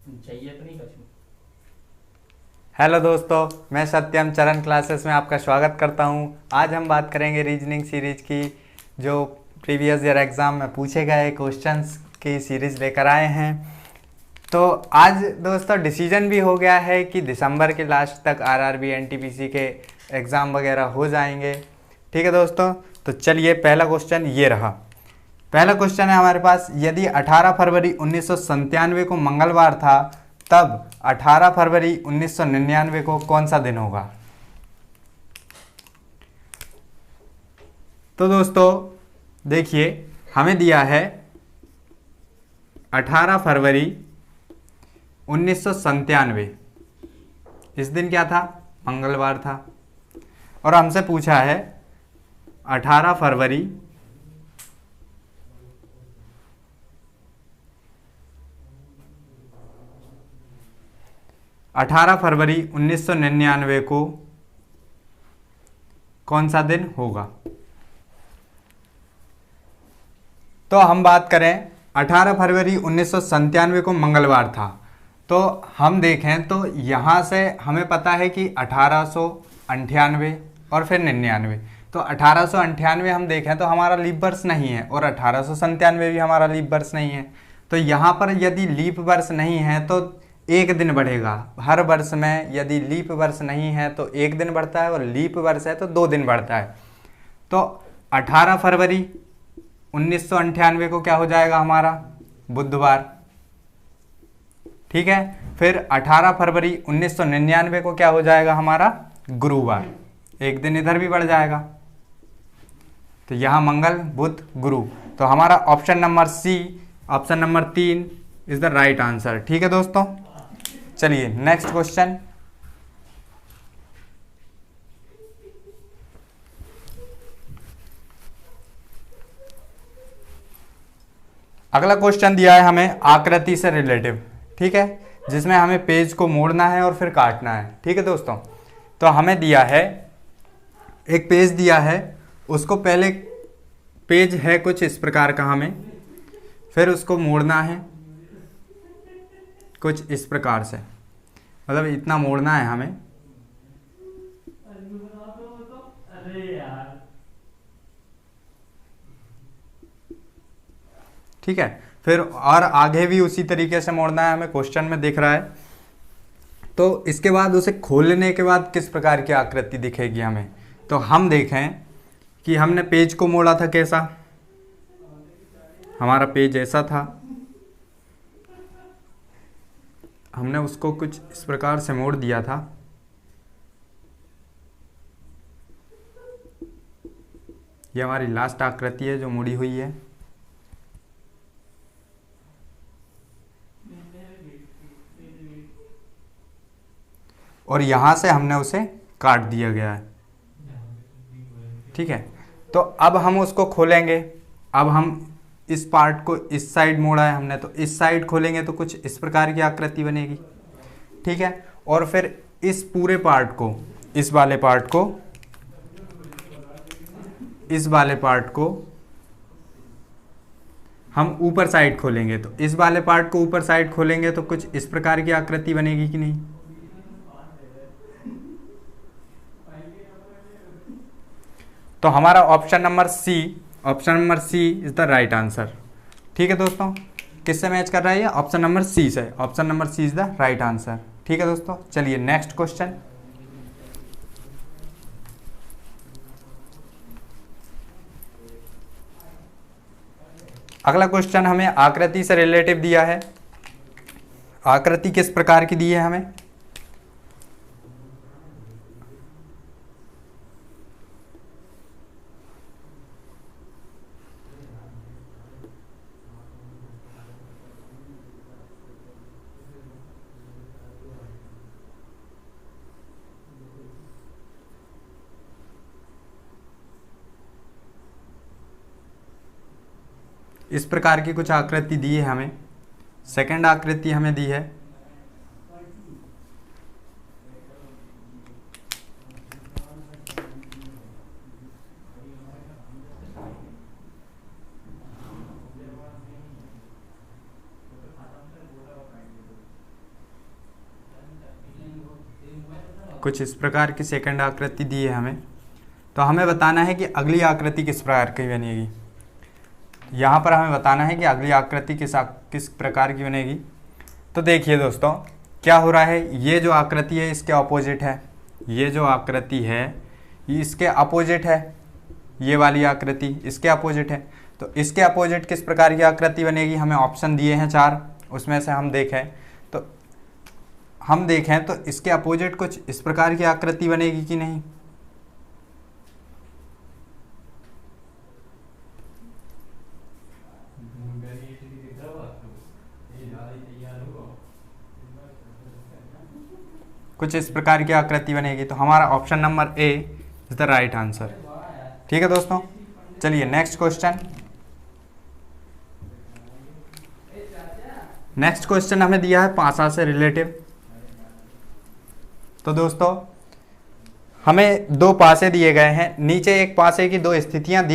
चाहिए तो नहीं कछु। हेलो दोस्तों, मैं सत्यम चरण क्लासेस में आपका स्वागत करता हूं। आज हम बात करेंगे रीजनिंग सीरीज की, जो प्रीवियस ईयर एग्ज़ाम में पूछे गए क्वेश्चंस की सीरीज़ लेकर आए हैं। तो आज दोस्तों डिसीजन भी हो गया है कि दिसंबर के लास्ट तक आरआरबी एनटीपीसी के एग्ज़ाम वगैरह हो जाएंगे। ठीक है दोस्तों, तो चलिए पहला क्वेश्चन ये रहा। पहला क्वेश्चन है हमारे पास, यदि 18 फरवरी 1997 को मंगलवार था, तब 18 फरवरी 1999 को कौन सा दिन होगा? तो दोस्तों देखिए, हमें दिया है 18 फरवरी 1997। इस दिन क्या था? मंगलवार था। और हमसे पूछा है 18 फरवरी 1999 को कौन सा दिन होगा? तो हम बात करें, 18 फरवरी 1997 को मंगलवार था। तो हम देखें तो यहाँ से हमें पता है कि 1898 और फिर 99। तो 1898 हम देखें तो हमारा लीप वर्ष नहीं है, और 1897 भी हमारा लीप वर्ष नहीं है। तो यहाँ पर यदि लीप वर्ष नहीं है तो एक दिन बढ़ेगा। हर वर्ष में यदि लीप वर्ष नहीं है तो एक दिन बढ़ता है, और लीप वर्ष है तो 2 दिन बढ़ता है। तो 18 फरवरी 1998 को क्या हो जाएगा हमारा? बुधवार। ठीक है। फिर 18 फरवरी 1999 को क्या हो जाएगा हमारा? गुरुवार। एक दिन इधर भी बढ़ जाएगा। तो यहां मंगल बुध गुरु। तो हमारा option number C, option number 3 is the right answer. ठीक है दोस्तों, चलिए नेक्स्ट क्वेश्चन। अगला क्वेश्चन दिया है हमें आकृति से रिलेटिव। ठीक है, जिसमें हमें पेज को मोड़ना है और फिर काटना है। ठीक है दोस्तों, तो हमें दिया है एक पेज दिया है, उसको पहले पेज है कुछ इस प्रकार का, हमें फिर उसको मोड़ना है कुछ इस प्रकार से, मतलब इतना मोड़ना है हमें। अरे यार, ठीक है, फिर और आगे भी उसी तरीके से मोड़ना है हमें, क्वेश्चन में दिख रहा है। तो इसके बाद उसे खोलने के बाद किस प्रकार की आकृति दिखेगी हमें? तो हम देखें कि हमने पेज को मोड़ा था कैसा। हमारा पेज ऐसा था, हमने उसको कुछ इस प्रकार से मोड़ दिया था। ये हमारी लास्ट आकृति है जो मुड़ी हुई है। और यहां से हमने उसे काट दिया गया है। ठीक है, तो अब हम उसको खोलेंगे। अब हम इस पार्ट को इस साइड मोड़ा है हमने, तो इस साइड खोलेंगे तो कुछ इस प्रकार की आकृति बनेगी। ठीक है, और फिर इस पूरे पार्ट को, इस वाले पार्ट को, इस वाले पार्ट को हम ऊपर साइड खोलेंगे। तो इस वाले पार्ट को ऊपर साइड खोलेंगे तो कुछ इस प्रकार की आकृति बनेगी कि नहीं? तो हमारा option number C is the right answer. ठीक है दोस्तों, किससे मैच कर रहा है ये? ऑप्शन नंबर सी से। Option number C is the right answer. ठीक है दोस्तों, चलिए नेक्स्ट क्वेश्चन। अगला क्वेश्चन हमें आकृति से रिलेटिव दिया है। आकृति किस प्रकार की दी है हमें? इस प्रकार की कुछ आकृति दी है हमें। सेकंड आकृति हमें दी है कुछ इस प्रकार की सेकंड आकृति दी है हमें। तो हमें बताना है कि अगली आकृति किस प्रकार की बनेगी। यहाँ पर हमें बताना है कि अगली आकृति किस प्रकार की बनेगी। तो देखिए दोस्तों, क्या हो रहा है, ये जो आकृति है इसके अपोजिट है, ये जो आकृति है ये इसके अपोजिट है, ये वाली आकृति इसके अपोजिट है। तो इसके अपोजिट किस प्रकार की आकृति बनेगी, हमें ऑप्शन दिए हैं 4, उसमें से हम देखें तो इसके अपोजिट कुछ इस प्रकार की आकृति बनेगी कि नहीं। कुछ इस प्रकार की आकृति बनेगी। तो हमारा option number A is the right answer. ठीक है दोस्तों, चलिए नेक्स्ट क्वेश्चन। नेक्स्ट क्वेश्चन हमें दिया है पासा से रिलेटिव। तो दोस्तों हमें 2 पासे दिए गए हैं, नीचे एक पासे की 2 स्थितियां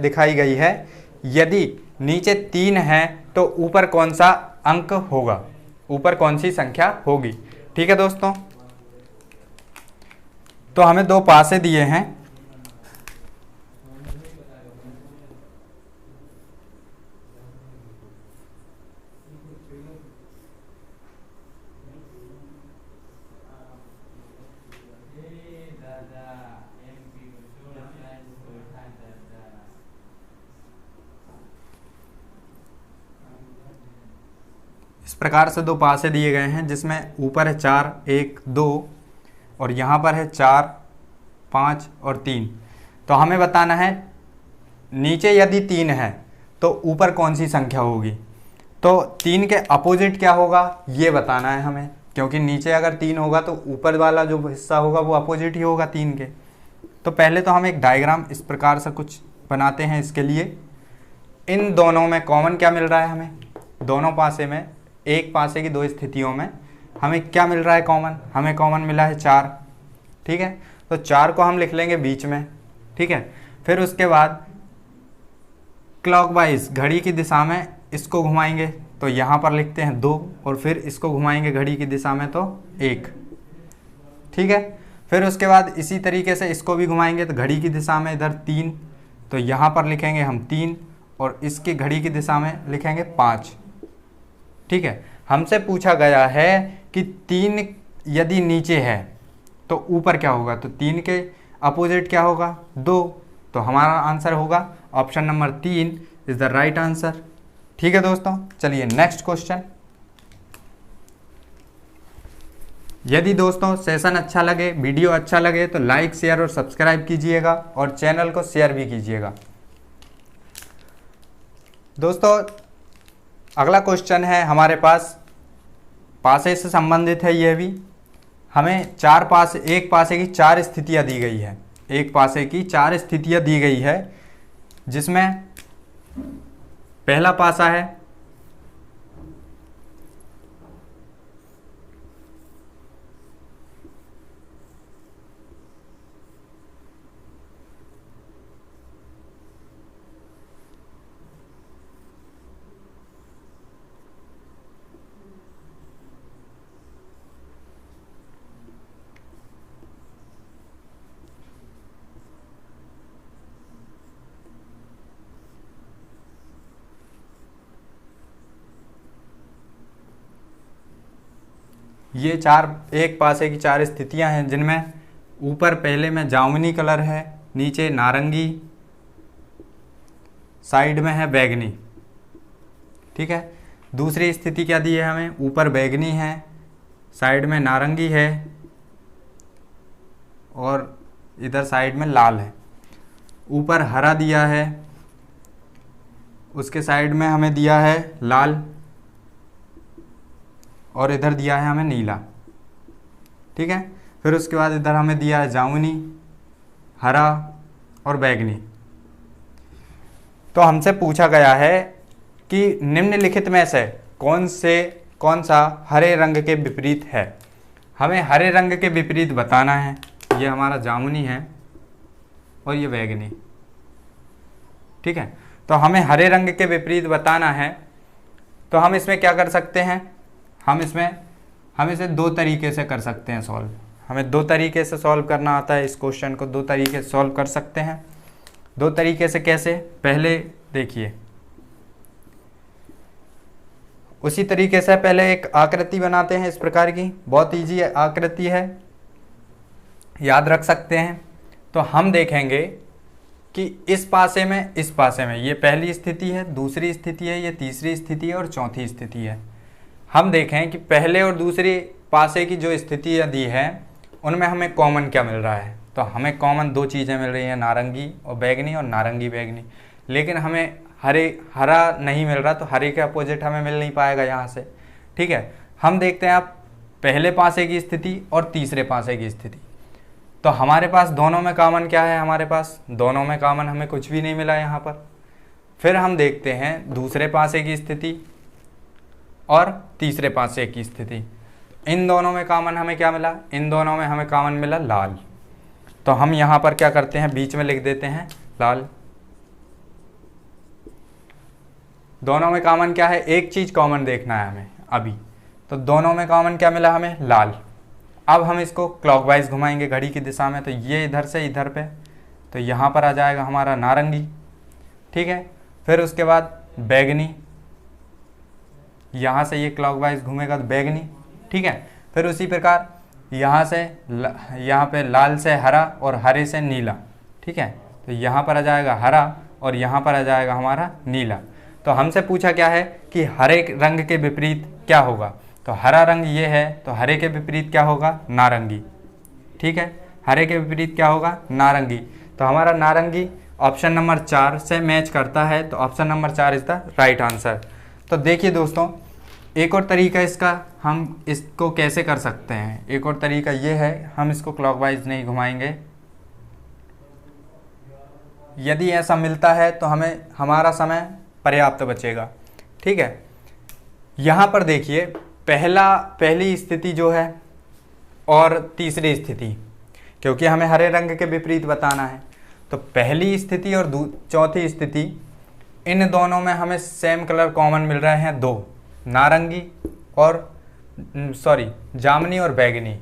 दिखाई गई है। यदि नीचे 3 है तो ऊपर कौन सा अंक होगा, ऊपर कौन सी संख्या होगी। ठीक है दोस्तों, तो हमें 2 पासे दिए हैं। इस प्रकार से 2 पासे दिए गए हैं जिसमें ऊपर है 4, 1, 2 और यहाँ पर है 4, 5 और 3। तो हमें बताना है नीचे यदि 3 है तो ऊपर कौन सी संख्या होगी। तो 3 के अपोजिट क्या होगा ये बताना है हमें, क्योंकि नीचे अगर 3 होगा तो ऊपर वाला जो हिस्सा होगा वो अपोजिट ही होगा 3 के। तो पहले तो हम एक डायग्राम इस प्रकार से कुछ बनाते हैं इसके लिए। इन दोनों में कॉमन क्या मिल रहा है हमें, दोनों पासे में, एक पासे की 2 स्थितियों में हमें क्या मिल रहा है कॉमन, हमें कॉमन मिला है 4। ठीक है, तो 4 को हम लिख लेंगे बीच में। ठीक है, फिर उसके बाद क्लॉकवाइज घड़ी की दिशा में इसको घुमाएंगे तो यहाँ पर लिखते हैं 2 और फिर इसको घुमाएंगे घड़ी की दिशा में तो 1। ठीक है, फिर उसके बाद इसी तरीके से इसको भी घुमाएंगे तो घड़ी की दिशा में इधर 3, तो यहाँ पर लिखेंगे हम 3 और इसकी घड़ी की दिशा में लिखेंगे 5। ठीक है, हमसे पूछा गया है कि 3 यदि नीचे है तो ऊपर क्या होगा, तो 3 के अपोजिट क्या होगा 2। तो हमारा आंसर होगा option number 3 is the right answer. ठीक है दोस्तों, चलिए नेक्स्ट क्वेश्चन। यदि दोस्तों सेशन अच्छा लगे, वीडियो अच्छा लगे तो लाइक, शेयर और सब्सक्राइब कीजिएगा और चैनल को शेयर भी कीजिएगा। दोस्तों अगला क्वेश्चन है हमारे पास, पासे से संबंधित है यह भी। हमें एक पासे की 4 स्थितियां दी गई है, एक पासे की 4 स्थितियां दी गई है जिसमें पहला पासा है ये एक पासे की 4 स्थितियां हैं जिनमें ऊपर पहले में जामुनी कलर है, नीचे नारंगी, साइड में है बैगनी। ठीक है, दूसरी स्थिति क्या दी है हमें, ऊपर बैगनी है, साइड में नारंगी है और इधर साइड में लाल है। ऊपर हरा दिया है, उसके साइड में हमें दिया है लाल और इधर दिया है हमें नीला। ठीक है, फिर उसके बाद इधर हमें दिया है जामुनी, हरा और बैगनी। तो हमसे पूछा गया है कि निम्नलिखित में से कौन सा हरे रंग के विपरीत है। हमें हरे रंग के विपरीत बताना है। ये हमारा जामुनी है और ये बैगनी। ठीक है, तो हमें हरे रंग के विपरीत बताना है। तो हम इसमें क्या कर सकते हैं, हम इसे 2 तरीके से कर सकते हैं सॉल्व। हमें दो तरीके से सॉल्व करना आता है। इस क्वेश्चन को दो तरीके से सॉल्व कर सकते हैं। दो तरीके से कैसे? पहले देखिए, उसी तरीके से पहले एक आकृति बनाते हैं इस प्रकार की, बहुत इजी आकृति है, याद रख सकते हैं। तो हम देखेंगे कि इस पासे में, इस पासे में ये पहली स्थिति है, दूसरी स्थिति है, ये तीसरी स्थिति है और चौथी स्थिति है। हम देखें कि पहले और दूसरे पासे की जो स्थितियाँ दी हैं उनमें हमें कॉमन क्या मिल रहा है। तो हमें कॉमन दो चीज़ें मिल रही हैं, नारंगी और बैगनी और नारंगी बैगनी। लेकिन हमें हरा नहीं मिल रहा, तो हरे के अपोजिट हमें मिल नहीं पाएगा यहाँ से। ठीक है, हम देखते हैं आप पहले पासे की स्थिति और तीसरे पासे की स्थिति। तो हमारे पास दोनों में कॉमन क्या है? हमारे पास दोनों में कॉमन हमें कुछ भी नहीं मिला यहाँ पर। फिर हम देखते हैं दूसरे पासे की स्थिति और तीसरे पासे की स्थिति। इन दोनों में कॉमन हमें क्या मिला? इन दोनों में हमें कॉमन मिला लाल। तो हम यहाँ पर क्या करते हैं, बीच में लिख देते हैं लाल। दोनों में कॉमन क्या है? एक चीज़ कॉमन देखना है हमें अभी। तो दोनों में कॉमन क्या मिला हमें? लाल। अब हम इसको क्लॉकवाइज घुमाएंगे घड़ी की दिशा में, तो ये इधर से इधर पे, तो यहाँ पर आ जाएगा हमारा नारंगी। ठीक है, फिर उसके बाद बैगनी, यहाँ से ये क्लॉकवाइज घूमेगा तो बैगनी। ठीक है, फिर उसी प्रकार यहाँ से यहाँ पे लाल से हरा और हरे से नीला। ठीक है, तो यहाँ पर आ जाएगा हरा और यहाँ पर आ जाएगा हमारा नीला। तो हमसे पूछा क्या है कि हरे रंग के विपरीत क्या होगा। तो हरा रंग ये है, तो हरे के विपरीत क्या होगा? नारंगी। ठीक है, हरे के विपरीत क्या होगा? नारंगी। तो हमारा नारंगी ऑप्शन नंबर 4 से मैच करता है, तो option number 4 is the right answer. तो देखिए दोस्तों, एक और तरीका इसका, हम इसको कैसे कर सकते हैं। एक और तरीका ये है, हम इसको क्लॉकवाइज नहीं घुमाएंगे। यदि ऐसा मिलता है तो हमें हमारा समय पर्याप्त बचेगा। ठीक है, यहाँ पर देखिए पहली स्थिति जो है और तीसरी स्थिति, क्योंकि हमें हरे रंग के विपरीत बताना है, तो पहली स्थिति और चौथी स्थिति, इन दोनों में हमें सेम कलर कॉमन मिल रहे हैं, दो, नारंगी और जामुनी और बैगनी।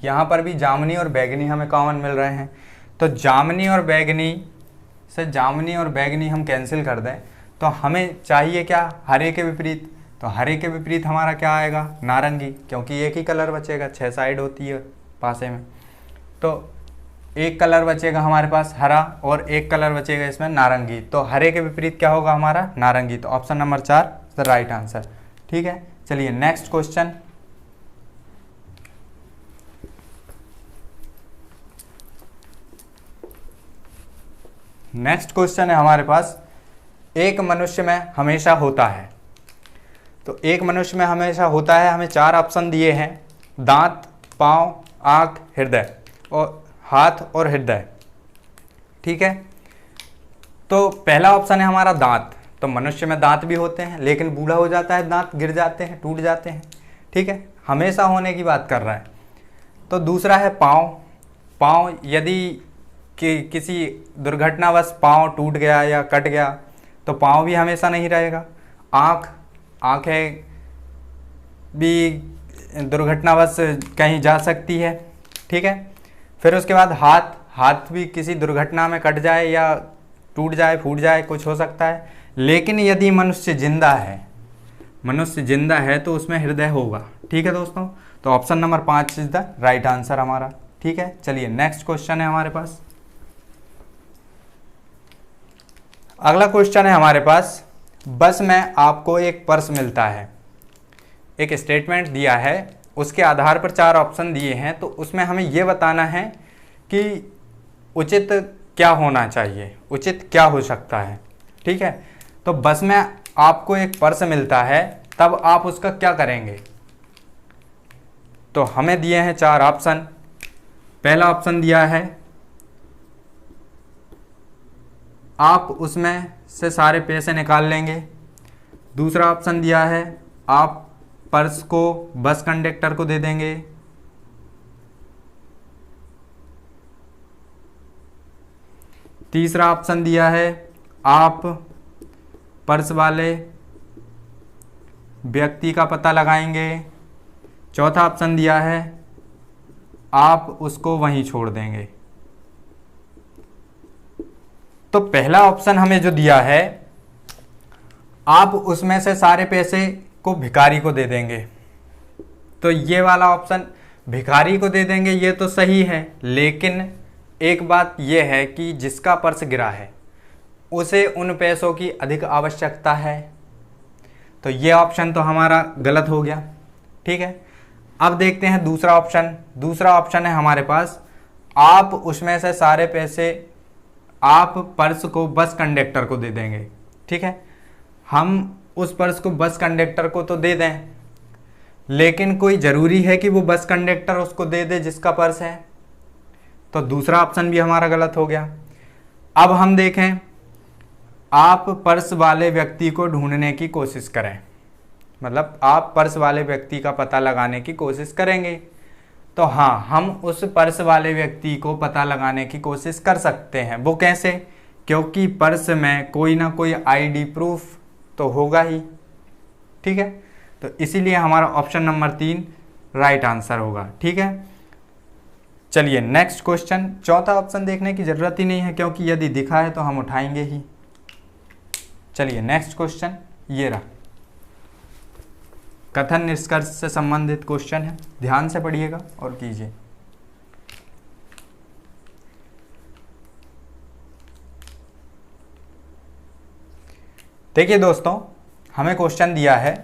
यहाँ पर भी जामुनी और बैगनी हमें कॉमन मिल रहे हैं। तो जामुनी और बैगनी से जामुनी और बैगनी हम कैंसिल कर दें, तो हमें चाहिए क्या? हरे के विपरीत। तो हरे के विपरीत हमारा क्या आएगा? नारंगी, क्योंकि एक ही कलर बचेगा, 6 साइड होती है पासे में। तो एक कलर बचेगा हमारे पास हरा और एक कलर बचेगा इसमें नारंगी। तो हरे के विपरीत क्या होगा हमारा? नारंगी। तो option number 4 the right answer. ठीक है, चलिए नेक्स्ट क्वेश्चन। नेक्स्ट क्वेश्चन है हमारे पास, एक मनुष्य में हमेशा होता है। तो एक मनुष्य में हमेशा होता है, हमें 4 ऑप्शन दिए हैं, दांत, पाँव, आँख, हृदय और हाथ और हृदय। ठीक है, तो पहला ऑप्शन है हमारा दांत। तो मनुष्य में दांत भी होते हैं, लेकिन बूढ़ा हो जाता है, दांत गिर जाते हैं, टूट जाते हैं। ठीक है, हमेशा होने की बात कर रहा है। तो दूसरा है पाँव। पाँव यदि कि किसी दुर्घटनावश पाँव टूट गया या कट गया तो पाँव भी हमेशा नहीं रहेगा। आँखें भी दुर्घटनावश कहीं जा सकती है। ठीक है, फिर उसके बाद हाथ भी किसी दुर्घटना में कट जाए या टूट जाए, फूट जाए, कुछ हो सकता है। लेकिन यदि मनुष्य जिंदा है तो उसमें हृदय होगा। ठीक है दोस्तों, तो option number 5 is the right answer हमारा। ठीक है, चलिए नेक्स्ट क्वेश्चन है हमारे पास। अगला क्वेश्चन है हमारे पास, बस में आपको एक पर्स मिलता है, एक स्टेटमेंट दिया है, उसके आधार पर 4 ऑप्शन दिए हैं। तो उसमें हमें ये बताना है कि उचित क्या होना चाहिए, उचित क्या हो सकता है। ठीक है, तो बस में आपको एक पर्स मिलता है, तब आप उसका क्या करेंगे। तो हमें दिए हैं 4 ऑप्शन। पहला ऑप्शन दिया है आप उसमें से सारे पैसे निकाल लेंगे। दूसरा ऑप्शन दिया है आप पर्स को बस कंडक्टर को दे देंगे। तीसरा ऑप्शन दिया है आप पर्स वाले व्यक्ति का पता लगाएंगे। चौथा ऑप्शन दिया है आप उसको वहीं छोड़ देंगे। तो पहला ऑप्शन हमें जो दिया है, आप उसमें से सारे पैसे को भिखारी को दे देंगे, तो ये वाला ऑप्शन भिखारी को दे देंगे, ये तो सही है। लेकिन एक बात ये है कि जिसका पर्स गिरा है उसे उन पैसों की अधिक आवश्यकता है, तो ये ऑप्शन तो हमारा गलत हो गया। ठीक है, अब देखते हैं दूसरा ऑप्शन। दूसरा ऑप्शन है हमारे पास, आप उसमें से सारे पैसे आप पर्स को बस कंडक्टर को दे देंगे। ठीक है, हम उस पर्स को बस कंडक्टर को तो दे दें, लेकिन कोई ज़रूरी है कि वो बस कंडक्टर उसको दे दे जिसका पर्स है, तो दूसरा ऑप्शन भी हमारा गलत हो गया। अब हम देखें, आप पर्स वाले व्यक्ति को ढूंढने की कोशिश करें, मतलब आप पर्स वाले व्यक्ति का पता लगाने की कोशिश करेंगे, तो हाँ, हम उस पर्स वाले व्यक्ति को पता लगाने की कोशिश कर सकते हैं। वो कैसे? क्योंकि पर्स में कोई ना कोई आईडी प्रूफ तो होगा ही। ठीक है, तो इसीलिए हमारा ऑप्शन नंबर 3 राइट आंसर होगा। ठीक है, चलिए नेक्स्ट क्वेश्चन। चौथा ऑप्शन देखने की ज़रूरत ही नहीं है, क्योंकि यदि दिखा है तो हम उठाएंगे ही। चलिए नेक्स्ट क्वेश्चन ये रहा, कथन निष्कर्ष से संबंधित क्वेश्चन है, ध्यान से पढ़िएगा और कीजिए। देखिए दोस्तों, हमें क्वेश्चन दिया है,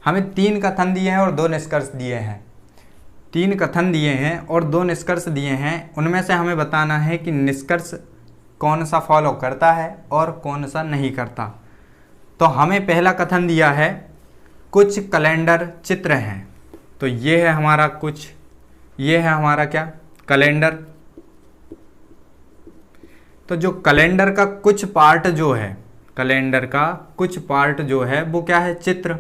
हमें 3 कथन दिए हैं और 2 निष्कर्ष दिए हैं। 3 कथन दिए हैं और 2 निष्कर्ष दिए हैं, उनमें से हमें बताना है कि निष्कर्ष कौन सा फॉलो करता है और कौन सा नहीं करता। तो हमें पहला कथन दिया है, कुछ कैलेंडर चित्र हैं, तो ये है हमारा कुछ, ये है हमारा क्या, कैलेंडर। तो जो कैलेंडर का कुछ पार्ट जो है, कैलेंडर का कुछ पार्ट जो है वो क्या है, चित्र।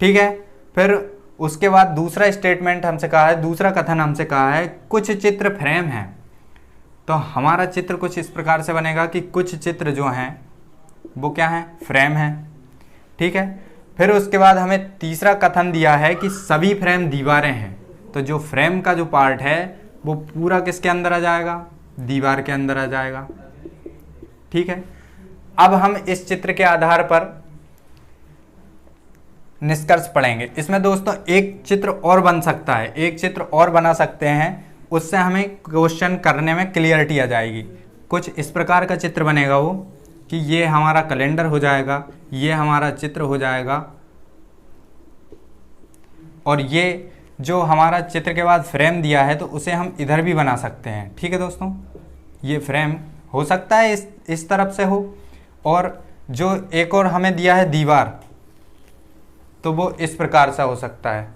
ठीक है, फिर उसके बाद दूसरा स्टेटमेंट हमसे कहा है, दूसरा कथन हमसे कहा है कुछ चित्र फ्रेम हैं, तो हमारा चित्र कुछ इस प्रकार से बनेगा कि कुछ चित्र जो हैं वो क्या है, फ्रेम हैं। ठीक है, फिर उसके बाद हमें तीसरा कथन दिया है कि सभी फ्रेम दीवारें हैं, तो जो फ्रेम का जो पार्ट है वो पूरा किसके अंदर आ जाएगा, दीवार के अंदर आ जाएगा। ठीक है, अब हम इस चित्र के आधार पर निष्कर्ष पढ़ेंगे। इसमें दोस्तों एक चित्र और बन सकता है, एक चित्र और बना सकते हैं, उससे हमें क्वेश्चन करने में क्लियरिटी आ जाएगी। कुछ इस प्रकार का चित्र बनेगा वो कि ये हमारा कैलेंडर हो जाएगा, ये हमारा चित्र हो जाएगा, और ये जो हमारा चित्र के बाद फ्रेम दिया है तो उसे हम इधर भी बना सकते हैं। ठीक है दोस्तों, ये फ्रेम हो सकता है इस तरफ से हो, और जो एक और हमें दिया है दीवार, तो वो इस प्रकार से हो सकता है।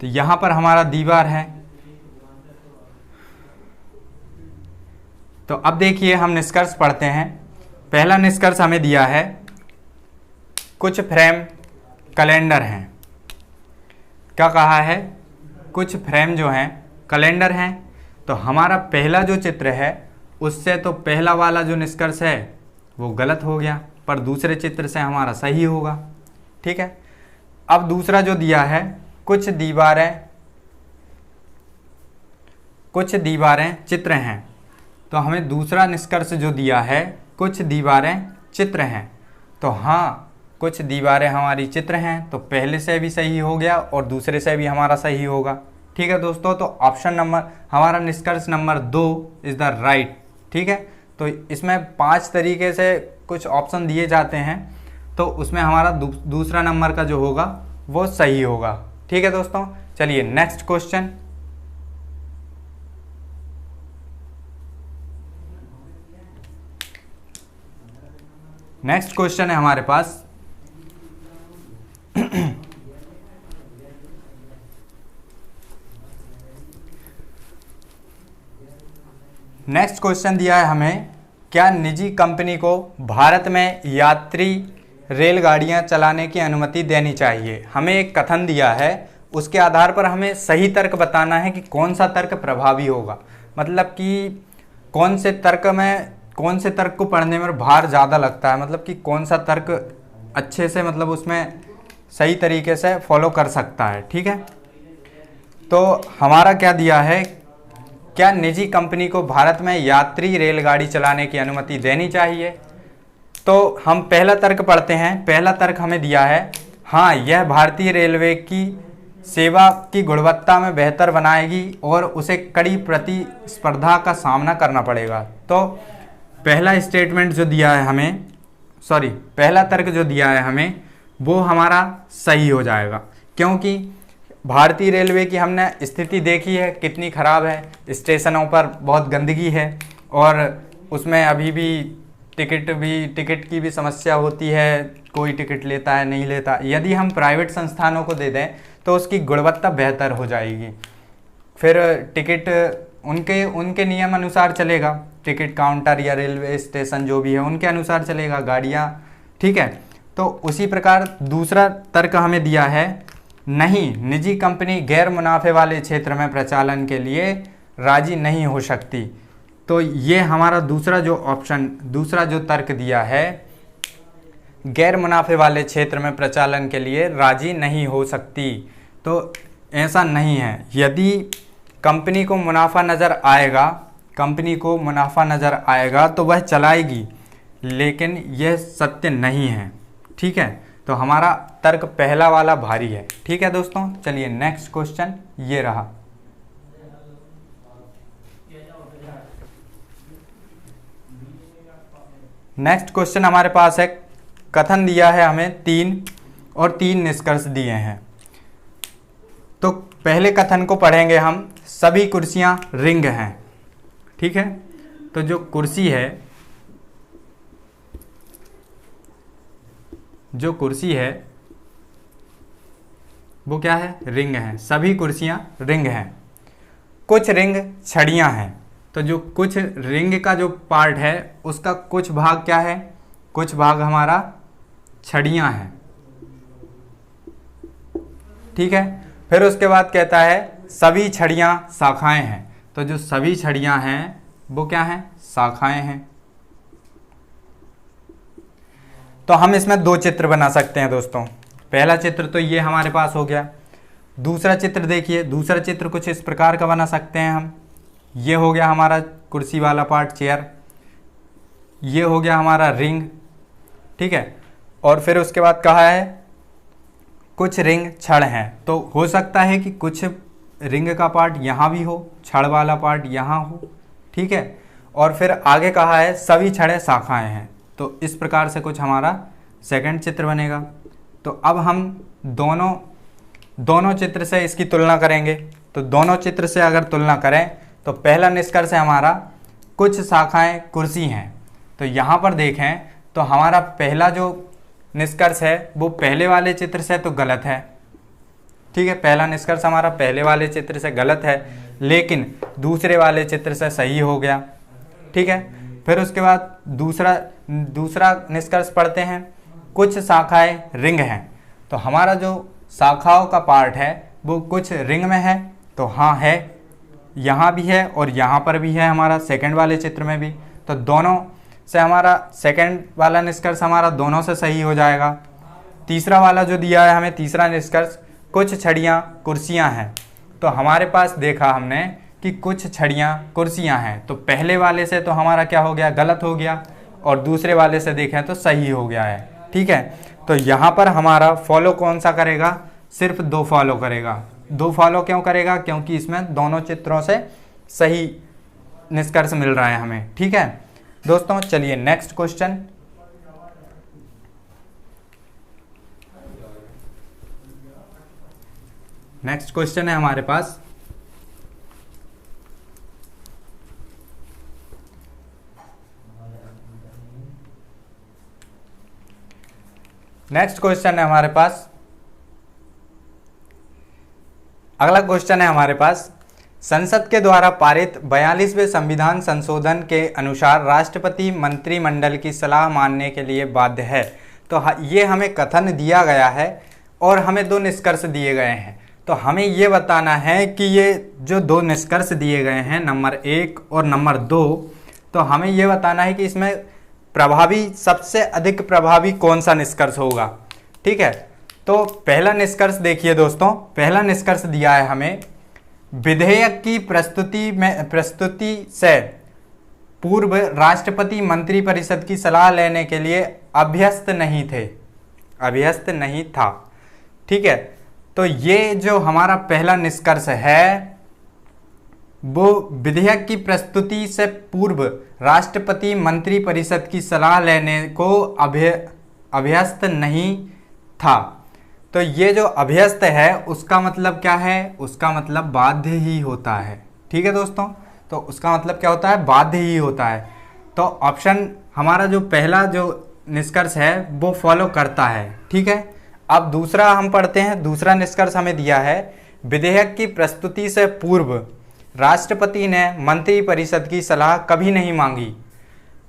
तो यहाँ पर हमारा दीवार है। तो अब देखिए हम निष्कर्ष पढ़ते हैं। पहला निष्कर्ष हमें दिया है, कुछ फ्रेम कैलेंडर हैं। क्या कहा है, कुछ फ्रेम जो हैं कैलेंडर हैं। तो हमारा पहला जो चित्र है उससे तो पहला वाला जो निष्कर्ष है वो गलत हो गया, पर दूसरे चित्र से हमारा सही होगा। ठीक है, अब दूसरा जो दिया है, कुछ दीवारें चित्र हैं, तो हमें दूसरा निष्कर्ष जो दिया है, कुछ दीवारें चित्र हैं, तो हाँ, कुछ दीवारें हमारी चित्र हैं, तो पहले से भी सही हो गया और दूसरे से भी हमारा सही होगा। ठीक है दोस्तों, तो ऑप्शन नंबर, हमारा निष्कर्ष नंबर 2 इज़ द राइट। ठीक है, तो इसमें 5 तरीके से कुछ ऑप्शन दिए जाते हैं, तो उसमें हमारा दूसरा नंबर का जो होगा वो सही होगा। ठीक है दोस्तों, चलिए नेक्स्ट क्वेश्चन। नेक्स्ट क्वेश्चन है हमारे पास, नेक्स्ट क्वेश्चन दिया है हमें, क्या निजी कंपनी को भारत में यात्री रेलगाड़ियां चलाने की अनुमति देनी चाहिए। हमें एक कथन दिया है, उसके आधार पर हमें सही तर्क बताना है कि कौन सा तर्क प्रभावी होगा, मतलब कि कौन से तर्क को पढ़ने में भार ज़्यादा लगता है, मतलब कि कौन सा तर्क अच्छे से, मतलब उसमें सही तरीके से फॉलो कर सकता है। ठीक है, तो हमारा क्या दिया है, क्या निजी कंपनी को भारत में यात्री रेलगाड़ी चलाने की अनुमति देनी चाहिए। तो हम पहला तर्क पढ़ते हैं। पहला तर्क हमें दिया है हाँ, यह भारतीय रेलवे की सेवा की गुणवत्ता में बेहतर बनाएगी और उसे कड़ी प्रतिस्पर्धा का सामना करना पड़ेगा। तो पहला स्टेटमेंट जो दिया है हमें, पहला तर्क जो दिया है हमें वो हमारा सही हो जाएगा, क्योंकि भारतीय रेलवे की हमने स्थिति देखी है कितनी ख़राब है। स्टेशनों पर बहुत गंदगी है और उसमें अभी भी टिकट की भी समस्या होती है, कोई टिकट लेता है नहीं लेता। यदि हम प्राइवेट संस्थानों को दे दें तो उसकी गुणवत्ता बेहतर हो जाएगी। फिर टिकट उनके नियम अनुसार चलेगा, टिकट काउंटर या रेलवे स्टेशन जो भी है उनके अनुसार चलेगा गाड़ियाँ, ठीक है। तो उसी प्रकार दूसरा तर्क हमें दिया है नहीं, निजी कंपनी गैर मुनाफे वाले क्षेत्र में प्रचालन के लिए राजी नहीं हो सकती। तो ये हमारा दूसरा जो तर्क दिया है, गैर मुनाफे वाले क्षेत्र में प्रचालन के लिए राजी नहीं हो सकती। तो ऐसा नहीं है, यदि कंपनी को मुनाफा नज़र आएगा तो वह चलाएगी, लेकिन यह सत्य नहीं है, ठीक है। तो हमारा तर्क पहला वाला भारी है, ठीक है दोस्तों। चलिए नेक्स्ट क्वेश्चन ये रहा। नेक्स्ट क्वेश्चन हमारे पास है, कथन दिया है हमें 3 निष्कर्ष दिए हैं। तो पहले कथन को पढ़ेंगे हम, सभी कुर्सियां रिंग हैं, ठीक है। तो जो कुर्सी है वो क्या है, रिंग है। सभी कुर्सियां रिंग हैं। कुछ रिंग छड़ियां हैं। तो जो कुछ रिंग का जो पार्ट है उसका कुछ भाग क्या है, कुछ भाग हमारा छड़ियां हैं, ठीक है। फिर उसके बाद कहता है सभी छड़ियां शाखाएं हैं। तो जो सभी छड़ियां हैं वो क्या हैं, शाखाएं हैं। तो हम इसमें 2 चित्र बना सकते हैं दोस्तों। पहला चित्र तो ये हमारे पास हो गया। दूसरा चित्र देखिए, दूसरा चित्र कुछ इस प्रकार का बना सकते हैं हम। ये हो गया हमारा कुर्सी वाला पार्ट, चेयर। ये हो गया हमारा रिंग, ठीक है। और फिर उसके बाद कहा है कुछ रिंग छड़ हैं। तो हो सकता है कि कुछ रिंग का पार्ट यहाँ भी हो, छड़ वाला पार्ट यहाँ हो, ठीक है। और फिर आगे कहा है सभी छड़ें शाखाएं हैं। तो इस प्रकार से कुछ हमारा सेकंड चित्र बनेगा। तो अब हम दोनों चित्र से इसकी तुलना करेंगे। तो दोनों चित्र से अगर तुलना करें तो पहला निष्कर्ष है हमारा कुछ शाखाएं कुर्सी हैं। तो यहाँ पर देखें तो हमारा पहला जो निष्कर्ष है वो पहले वाले चित्र से तो गलत है, ठीक है। पहला निष्कर्ष हमारा पहले वाले चित्र से गलत है, लेकिन दूसरे वाले चित्र से सही हो गया, ठीक है। फिर उसके बाद दूसरा निष्कर्ष पढ़ते हैं, कुछ शाखाएं रिंग हैं। तो हमारा जो शाखाओं का पार्ट है वो कुछ रिंग में है। तो हाँ है, यहाँ भी है और यहाँ पर भी है हमारा सेकंड वाले चित्र में भी। तो दोनों से हमारा सेकंड वाला निष्कर्ष हमारा दोनों से सही हो जाएगा। तीसरा वाला जो दिया है हमें, तीसरा निष्कर्ष कुछ छड़ियाँ कुर्सियाँ हैं। तो हमारे पास देखा हमने कि कुछ छड़ियाँ कुर्सियाँ हैं। तो पहले वाले से तो हमारा क्या हो गया, गलत हो गया, और दूसरे वाले से देखें तो सही हो गया है, ठीक है। तो यहाँ पर हमारा फॉलो कौन सा करेगा, सिर्फ 2 फॉलो करेगा। 2 फॉलो क्यों करेगा, क्योंकि इसमें दोनों चित्रों से सही निष्कर्ष मिल रहा है हमें, ठीक है दोस्तों। चलिए नेक्स्ट क्वेश्चन। नेक्स्ट क्वेश्चन है हमारे पास, अगला क्वेश्चन है हमारे पास, संसद के द्वारा पारित 42वें संविधान संशोधन के अनुसार राष्ट्रपति मंत्रिमंडल की सलाह मानने के लिए बाध्य है। तो ये हमें कथन दिया गया है और हमें 2 निष्कर्ष दिए गए हैं। तो हमें ये बताना है कि ये जो 2 निष्कर्ष दिए गए हैं, नंबर 1 और नंबर 2, तो हमें ये बताना है कि इसमें सबसे अधिक प्रभावी कौन सा निष्कर्ष होगा, ठीक है। तो पहला निष्कर्ष देखिए दोस्तों, पहला निष्कर्ष दिया है हमें विधेयक की प्रस्तुति से पूर्व राष्ट्रपति मंत्रिपरिषद की सलाह लेने के लिए अभ्यस्त नहीं था। ठीक है, तो ये जो हमारा पहला निष्कर्ष है वो विधेयक की प्रस्तुति से पूर्व राष्ट्रपति मंत्रिपरिषद की सलाह लेने को अभ्यस्त नहीं था। तो ये जो अभ्यस्त है उसका मतलब क्या है, उसका मतलब बाध्य ही होता है। ठीक है दोस्तों, तो उसका मतलब क्या होता है, बाध्य ही होता है। तो ऑप्शन हमारा जो पहला जो निष्कर्ष है वो फॉलो करता है। ठीक है, अब दूसरा हम पढ़ते हैं। दूसरा निष्कर्ष हमें दिया है, विधेयक की प्रस्तुति से पूर्व राष्ट्रपति ने मंत्रिपरिषद की सलाह कभी नहीं मांगी।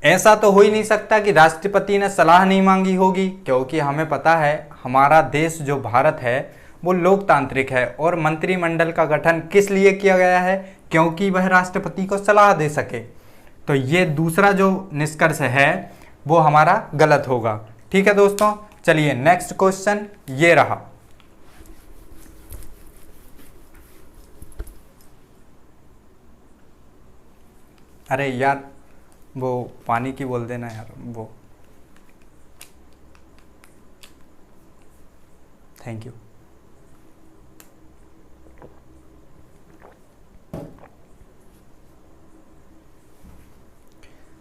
ऐसा तो हो ही नहीं सकता कि राष्ट्रपति ने सलाह नहीं मांगी होगी, क्योंकि हमें पता है हमारा देश जो भारत है वो लोकतांत्रिक है और मंत्रिमंडल का गठन किस लिए किया गया है, क्योंकि वह राष्ट्रपति को सलाह दे सके। तो ये दूसरा जो निष्कर्ष है वो हमारा गलत होगा। ठीक है दोस्तों, चलिए नेक्स्ट क्वेश्चन ये रहा। अरे यार वो पानी की बोल देना यार, वो थैंक यू।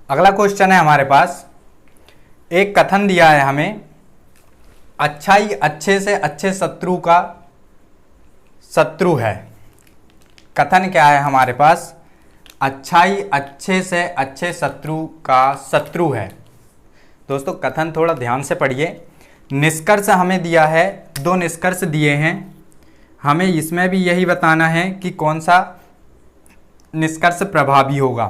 अगला क्वेश्चन है हमारे पास, एक कथन दिया है हमें, अच्छाई अच्छे से अच्छे शत्रु का शत्रु है। कथन क्या है हमारे पास, अच्छाई अच्छे से अच्छे शत्रु का शत्रु है। दोस्तों कथन थोड़ा ध्यान से पढ़िए। निष्कर्ष हमें दिया है, दो निष्कर्ष दिए हैं, हमें इसमें भी यही बताना है कि कौन सा निष्कर्ष प्रभावी होगा।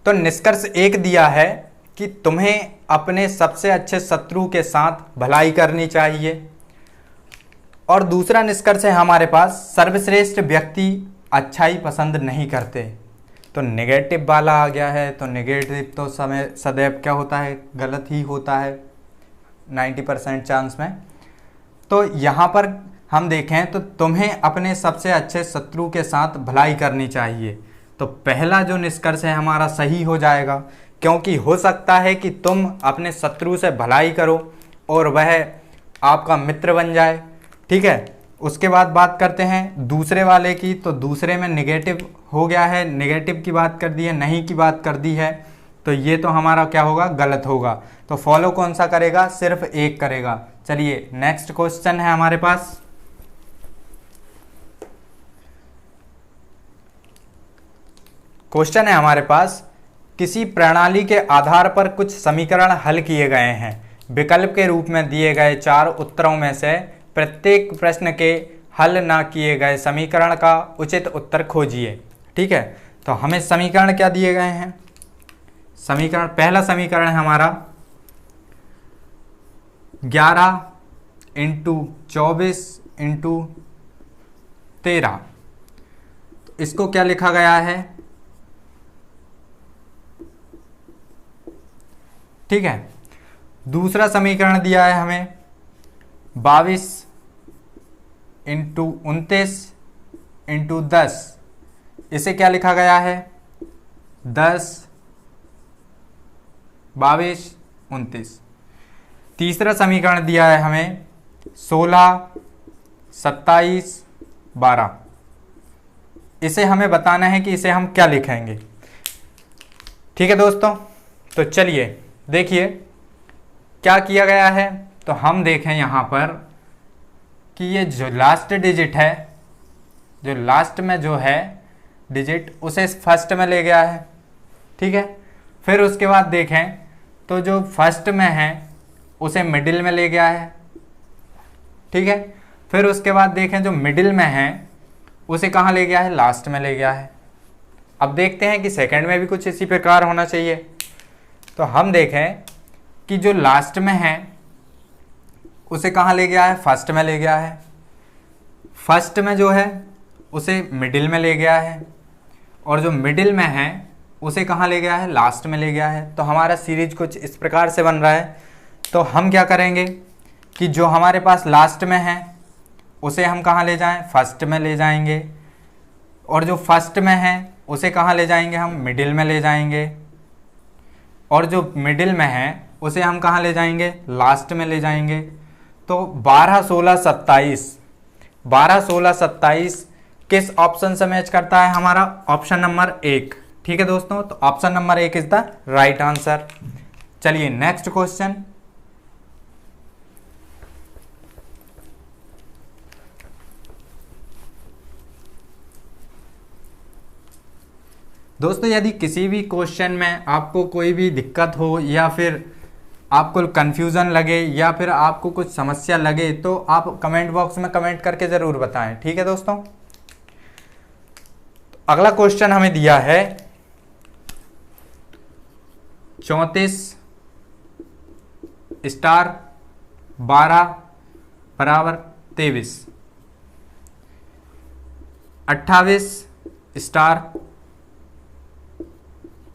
तो निष्कर्ष एक दिया है कि तुम्हें अपने सबसे अच्छे शत्रु के साथ भलाई करनी चाहिए, और दूसरा निष्कर्ष है हमारे पास, सर्वश्रेष्ठ व्यक्ति अच्छाई पसंद नहीं करते। तो नेगेटिव वाला आ गया है, तो नेगेटिव तो सदैव क्या होता है, गलत ही होता है 90% चांस में। तो यहाँ पर हम देखें तो तुम्हें अपने सबसे अच्छे शत्रु के साथ भलाई करनी चाहिए। तो पहला जो निष्कर्ष है हमारा सही हो जाएगा, क्योंकि हो सकता है कि तुम अपने शत्रु से भलाई करो और वह आपका मित्र बन जाए। ठीक है, उसके बाद बात करते हैं दूसरे वाले की। तो दूसरे में नेगेटिव हो गया है, नेगेटिव की बात कर दी है, नहीं की बात कर दी है, तो ये तो हमारा क्या होगा, गलत होगा। तो फॉलो कौन सा करेगा, सिर्फ एक करेगा। चलिए नेक्स्ट क्वेश्चन है हमारे पास, क्वेश्चन है हमारे पास, किसी प्रणाली के आधार पर कुछ समीकरण हल किए गए हैं। विकल्प के रूप में दिए गए 4 उत्तरों में से प्रत्येक प्रश्न के हल ना किए गए समीकरण का उचित उत्तर खोजिए। ठीक है, तो हमें समीकरण क्या दिए गए हैं, समीकरण पहला समीकरण है हमारा 11 × 24 × 13। तो इसको क्या लिखा गया है, ठीक है। दूसरा समीकरण दिया है हमें 22 × 29 × 10। इसे क्या लिखा गया है, 10 22 29। तीसरा समीकरण दिया है हमें 16 27 12। इसे हमें बताना है कि इसे हम क्या लिखेंगे। ठीक है दोस्तों, तो चलिए देखिए क्या किया गया है। तो हम देखें यहाँ पर कि ये जो लास्ट डिजिट है, जो लास्ट में जो है डिजिट, उसे फर्स्ट में ले गया है। ठीक है, फिर उसके बाद देखें तो जो फर्स्ट में है उसे मिडिल में ले गया है। ठीक है, फिर उसके बाद देखें जो मिडिल में है उसे कहाँ ले गया है, लास्ट में ले गया है। अब देखते हैं कि सेकंड में भी कुछ इसी प्रकार होना चाहिए। तो हम देखें कि जो लास्ट में है उसे कहाँ ले गया है, फर्स्ट में ले गया है। फर्स्ट में जो है उसे मिडिल में ले गया है, और जो मिडिल में है उसे कहाँ ले गया है, लास्ट में ले गया है। तो हमारा सीरीज कुछ इस प्रकार से बन रहा है। तो हम क्या करेंगे कि जो हमारे पास लास्ट में है उसे हम कहाँ ले जाएं, फर्स्ट में ले जाएंगे, और जो फर्स्ट में है उसे कहाँ ले जाएंगे हम, मिडिल में ले जाएंगे, और जो मिडिल में है उसे हम कहाँ ले जाएंगे, लास्ट में ले जाएंगे। तो 12, 16, 27, 12, 16, 27 किस ऑप्शन से मैच करता है, हमारा ऑप्शन नंबर 1। ठीक है दोस्तों, तो option number 1 is the right answer. चलिए नेक्स्ट क्वेश्चन। दोस्तों यदि किसी भी क्वेश्चन में आपको कोई भी दिक्कत हो या फिर आपको कंफ्यूजन लगे या फिर आपको कुछ समस्या लगे तो आप कमेंट बॉक्स में कमेंट करके ज़रूर बताएं। ठीक है दोस्तों, अगला क्वेश्चन हमें दिया है 34 स्टार 12 बराबर 23, 28 स्टार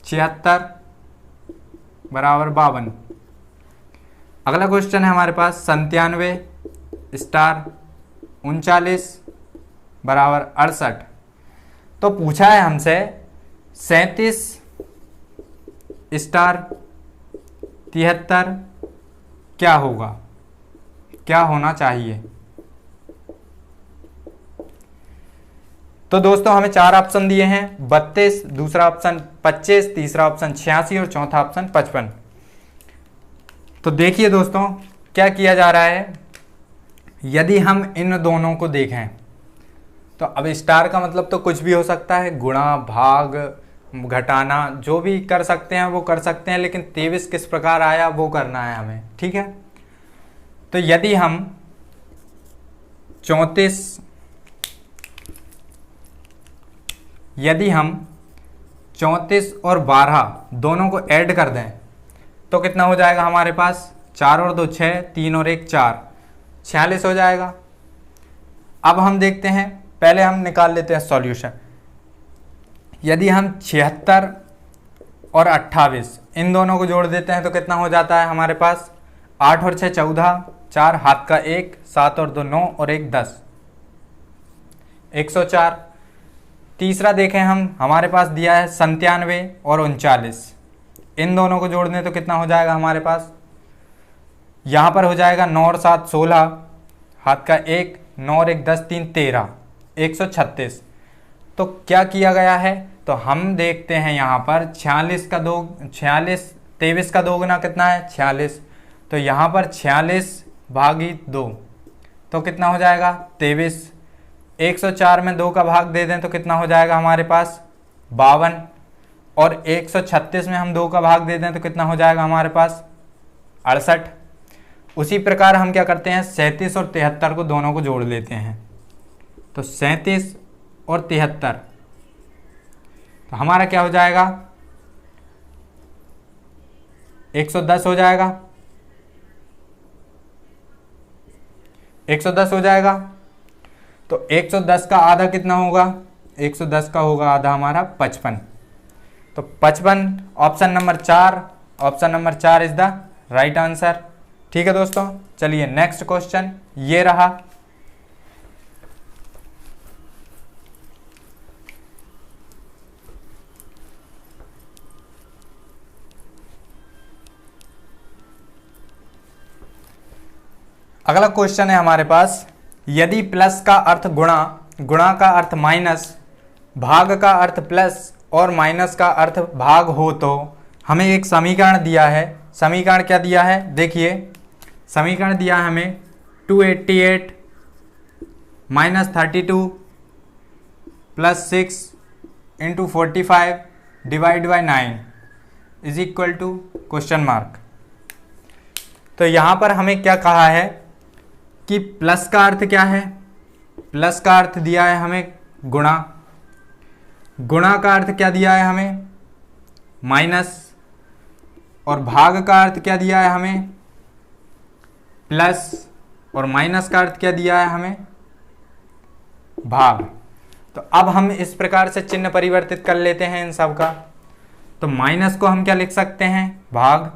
76 बराबर 52। अगला क्वेश्चन है हमारे पास 97 स्टार 39 बराबर 68। तो पूछा है हमसे 37 स्टार 73 क्या होगा, क्या होना चाहिए। तो दोस्तों हमें 4 ऑप्शन दिए हैं, 32, दूसरा ऑप्शन 25, तीसरा ऑप्शन 86 और चौथा ऑप्शन 55। तो देखिए दोस्तों क्या किया जा रहा है, यदि हम इन दोनों को देखें तो अब स्टार का मतलब तो कुछ भी हो सकता है, गुणा भाग घटाना जो भी कर सकते हैं वो कर सकते हैं, लेकिन 23 किस प्रकार आया वो करना है हमें। ठीक है, तो यदि हम 34 और 12 दोनों को ऐड कर दें तो कितना हो जाएगा हमारे पास, 4 और 2 6, 3 और 1 4, 46 हो जाएगा। अब हम देखते हैं, पहले हम निकाल लेते हैं सॉल्यूशन। यदि हम 76 और 28 इन दोनों को जोड़ देते हैं तो कितना हो जाता है हमारे पास, 8 और 6 14, 4 हाथ का 1, 7 और 2 9 और 1 10, 104। तीसरा देखें हम, हमारे पास दिया है 97 और 39, इन दोनों को जोड़ दें तो कितना हो जाएगा हमारे पास, यहाँ पर हो जाएगा 9 और 7 16, हाथ का 1, 9 और 1 10, 3 13, 136। तो क्या किया गया है, तो हम देखते हैं यहाँ पर 23 का दोगुना कितना है 46, तो यहाँ पर 46 भागी 2 तो कितना हो जाएगा 23। 104 में 2 का भाग दे दें तो कितना हो जाएगा हमारे पास 52, और 136 में हम 2 का भाग दे दें तो कितना हो जाएगा हमारे पास 68। उसी प्रकार हम क्या करते हैं, 37 और 73 को दोनों को जोड़ लेते हैं, तो 37 और 73, तो हमारा क्या हो जाएगा 110 हो जाएगा, 110 हो जाएगा। तो 110 का आधा कितना होगा, 110 का होगा आधा हमारा 55, तो 55 option number 4, option number 4 is the right answer. ठीक है दोस्तों, चलिए नेक्स्ट क्वेश्चन ये रहा। अगला क्वेश्चन है हमारे पास, यदि प्लस का अर्थ गुणा, गुणा का अर्थ माइनस, भाग का अर्थ प्लस और माइनस का अर्थ भाग हो तो हमें एक समीकरण दिया है। समीकरण क्या दिया है, देखिए समीकरण दिया है हमें 288 minus 32 plus 6 into 45 divide by 9 is equal to question mark. तो यहाँ पर हमें क्या कहा है कि प्लस का अर्थ क्या है, प्लस का अर्थ दिया है हमें गुणा, गुणा का अर्थ क्या दिया है हमें माइनस, और भाग का अर्थ क्या दिया है हमें प्लस, और माइनस का अर्थ क्या दिया है हमें भाग। तो अब हम इस प्रकार से चिन्ह परिवर्तित कर लेते हैं इन सब का। तो माइनस को हम क्या लिख सकते हैं भाग,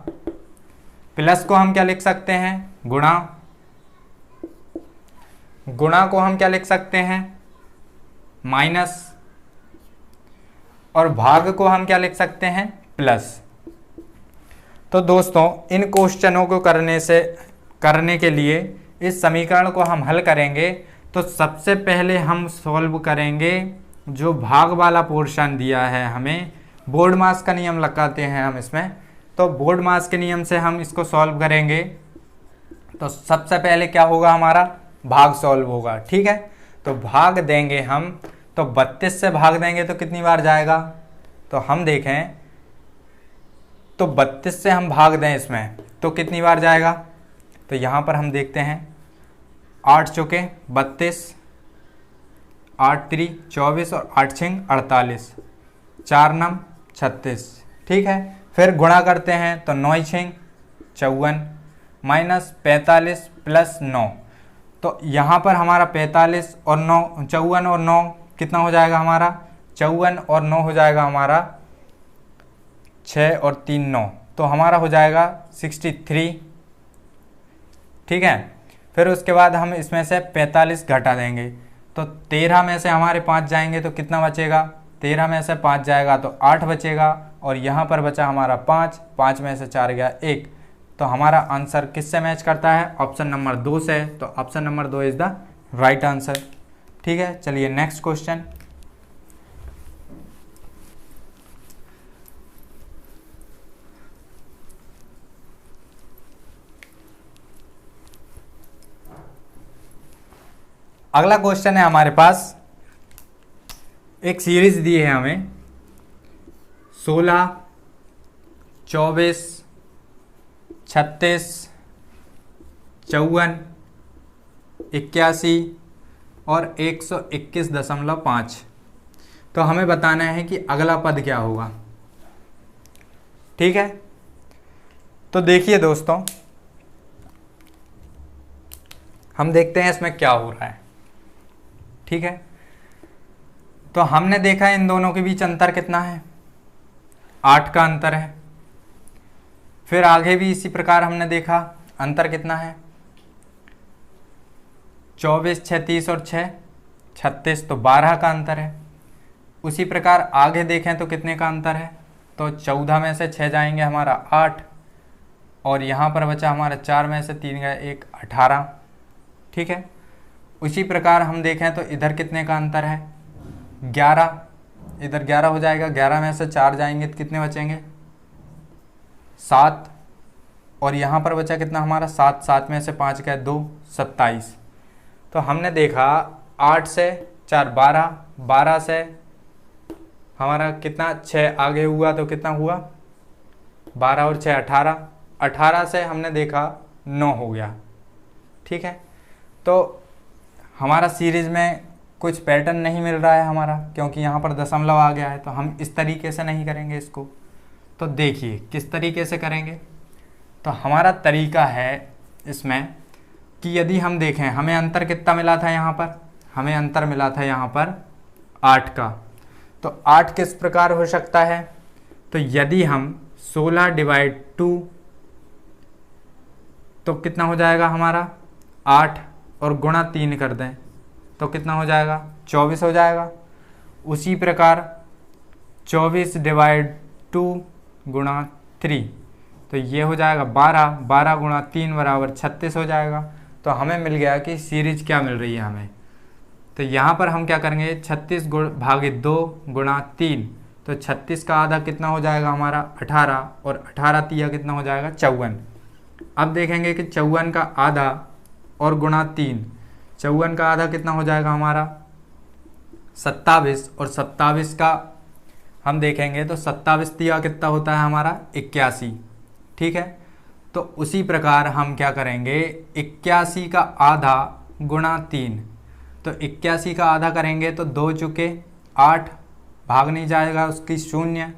प्लस को हम क्या लिख सकते हैं गुणा, गुणा को हम क्या लिख सकते हैं माइनस, और भाग को हम क्या लिख सकते हैं, प्लस। तो दोस्तों इन क्वेश्चनों को करने के लिए इस समीकरण को हम हल करेंगे तो सबसे पहले हम सॉल्व करेंगे जो भाग वाला पोर्शन दिया है हमें, बोर्ड मास का नियम लगाते हैं हम इसमें। तो बोर्ड मास के नियम से हम इसको सॉल्व करेंगे। तो सबसे पहले क्या होगा, हमारा भाग सॉल्व होगा। ठीक है, तो भाग देंगे हम, तो 32 से भाग देंगे तो कितनी बार जाएगा, तो हम देखें तो 32 से हम भाग दें इसमें तो कितनी बार जाएगा। तो यहाँ पर हम देखते हैं 8 चौके 32, 8 3 24 और 8 6 48, 4 9 36। ठीक है, फिर गुणा करते हैं तो 9 6 54 माइनस 45 प्लस 9। तो यहाँ पर हमारा 45 और 9 54 और 9 कितना हो जाएगा हमारा, 54 और 9 हो जाएगा हमारा 6 और 3 9, तो हमारा हो जाएगा 63। ठीक है, फिर उसके बाद हम इसमें से 45 घटा देंगे तो 13 में से हमारे 5 जाएंगे तो कितना बचेगा, 13 में से 5 जाएगा तो 8 बचेगा और यहाँ पर बचा हमारा 5, 5 में से 4 गया 1। तो हमारा आंसर किससे मैच करता है, ऑप्शन नंबर 2 से। तो option number 2 is the right answer. ठीक है, चलिए नेक्स्ट क्वेश्चन। अगला क्वेश्चन है हमारे पास, एक सीरीज दी है हमें 16, 24, 36, 54, 81 और 121.5। तो हमें बताना है कि अगला पद क्या होगा। ठीक है, तो देखिए दोस्तों, हम देखते हैं इसमें क्या हो रहा है। ठीक है, तो हमने देखा इन दोनों के बीच अंतर कितना है, 8 का अंतर है। फिर आगे भी इसी प्रकार हमने देखा अंतर कितना है, 24 6 30 और 6 36, तो 12 का अंतर है। उसी प्रकार आगे देखें तो कितने का अंतर है, तो 14 में से 6 जाएंगे हमारा 8 और यहाँ पर बचा हमारा 4 में से 3 गया 1, 18। ठीक है, उसी प्रकार हम देखें तो इधर कितने का अंतर है, 11, इधर 11 हो जाएगा, 11 में से 4 जाएंगे तो कितने बचेंगे, 7 और यहाँ पर बचा कितना हमारा 7, 7 में से 5 गए 2, 27। तो हमने देखा 8 से 4 12, 12 से हमारा कितना 6 आगे हुआ तो कितना हुआ 12 और 6 18, 18 से हमने देखा 9 हो गया। ठीक है, तो हमारा सीरीज में कुछ पैटर्न नहीं मिल रहा है हमारा, क्योंकि यहाँ पर दशमलव आ गया है। तो हम इस तरीके से नहीं करेंगे इसको। तो देखिए किस तरीके से करेंगे। तो हमारा तरीका है इसमें कि यदि हम देखें हमें अंतर कितना मिला था, यहाँ पर हमें अंतर मिला था यहाँ पर 8 का। तो 8 किस प्रकार हो सकता है, तो यदि हम 16 डिवाइड 2 तो कितना हो जाएगा हमारा 8 और गुणा 3 कर दें तो कितना हो जाएगा 24 हो जाएगा। उसी प्रकार 24 डिवाइड 2 गुणा 3 तो ये हो जाएगा 12, 12 गुणा 3 बराबर 36 हो जाएगा। तो हमें मिल गया कि सीरीज क्या मिल रही है हमें। तो यहाँ पर हम क्या करेंगे 36 भागे 2 गुणा 3, तो 36 का आधा कितना हो जाएगा हमारा 18 और 18 तिया कितना हो जाएगा 54। अब देखेंगे कि 54 का आधा और गुणा 3, 54 का आधा कितना हो जाएगा हमारा 27 और 27 का हम देखेंगे तो 27 तिया कितना होता है हमारा 81। ठीक है, तो उसी प्रकार हम क्या करेंगे 81 का आधा गुणा 3, तो 81 का आधा करेंगे तो 2 चुके 8, भाग नहीं जाएगा उसकी 0,